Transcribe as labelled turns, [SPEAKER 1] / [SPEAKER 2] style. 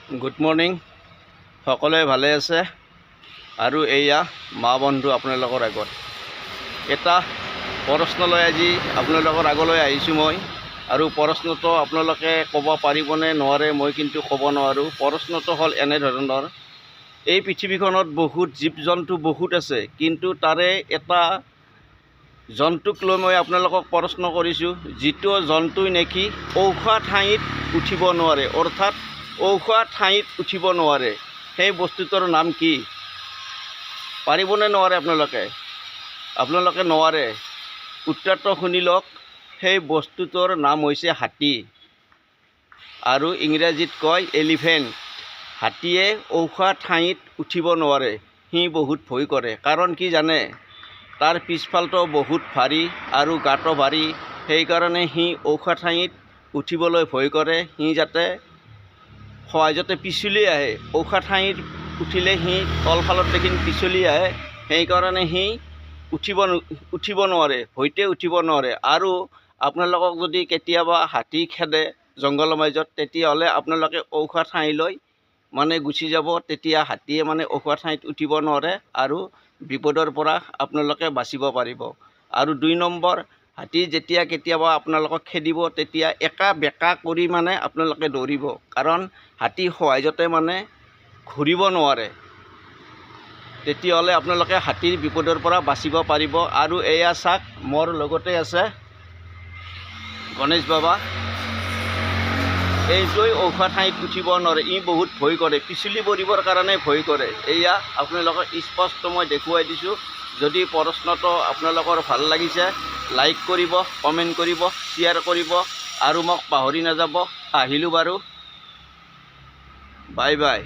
[SPEAKER 1] Good morning সকলোৱে ভালে আছে আৰু এয়া মা বন্ধু আপোনালোকৰ আগত এটা প্ৰশ্ন লৈ আজি আপোনালোকৰ আগলৈ আহিছোঁ মই আৰু প্ৰশ্নটো আপোনালোকে ক'ব পাৰিবনে নোৱাৰে মই কিন্তু ক'ব নোৱাৰোঁ। প্ৰশ্নটো হ'ল এনেধৰণৰ, এই পৃথিৱীখনত বহুত জীৱ জন্তু বহুত আছে, কিন্তু তাৰে এটা জন্তুক লৈ মই আপোনালোকক প্ৰশ্ন কৰিছোঁ, যিটো জন্তুই নেকি ওখ ঠাইত উঠিব নোৱাৰে, অৰ্থাৎ ওখ ঠাইত উঠিব নোৱাৰে। সেই বস্তুটোৰ নাম কি? পাৰিবনে নোৱাৰে? আপোনালোকে নোৱাৰে। উত্তৰটো শুনি লওক। সেই বস্তুটোৰ নাম হৈছে হাতী, আৰু ইংৰাজীত কয় এলিফেণ্ট। হাতীয়ে ওখ ঠাইত উঠিব নোৱাৰে, সি বহুত ভয় কৰে। কাৰণ কি জানে? তাৰ পিছফালটো বহুত ভাৰী আৰু গাটো ভাৰী, সেইকাৰণে সি ওখ ঠাইত উঠিবলৈ ভয় কৰে। সি যাতে সহজতে পিছলি আহে, ওখ ঠাইত উঠিলে সি তলফালত দেখি পিছলি আহে, সেইকাৰণে সি উঠিব নোৱাৰে, ভয়তে উঠিব নোৱাৰে। আৰু আপোনালোকক যদি কেতিয়াবা হাতী খেদে জংঘলৰ মাজত, তেতিয়াহ'লে আপোনালোকে ওখ ঠাইলৈ গুচি যাব। তেতিয়া হাতীয়ে ওখ ঠাইত উঠিব নোৱাৰে আৰু বিপদৰ পৰা আপোনালোকে বাচিব পাৰিব। আৰু 2 নম্বৰ, হাতী যেতিয়া কেতিয়াবা আপোনালোকক খেদিব, তেতিয়া একা বেকা কৰি আপোনালোকে দৌৰিব, কাৰণ হাতী সহজতে ঘূৰিব নোৱাৰে। তেতিয়াহ'লে আপোনালোকে হাতীৰ বিপদৰ পৰা বাচিব পাৰিব। আৰু এয়া চাওক, মোৰ লগতে আছে গণেশ বাবা। এইটোৱে ওখ ঠাইত উঠিব নোৱাৰে, ই বহুত ভয় কৰে, পিছলি পৰিবৰ কাৰণে ভয় কৰে। এয়া আপোনালোকক স্পষ্ট মই দেখুৱাই দিছোঁ। যদি প্ৰশ্নটো আপোনালোকৰ ভাল লাগিছে, লাইক কৰিব, কমেণ্ট কৰিব, শ্বেয়াৰ কৰিব, আৰু মোক পাহৰি নাযাব। আহিলোঁ বাৰু, বাই বাই।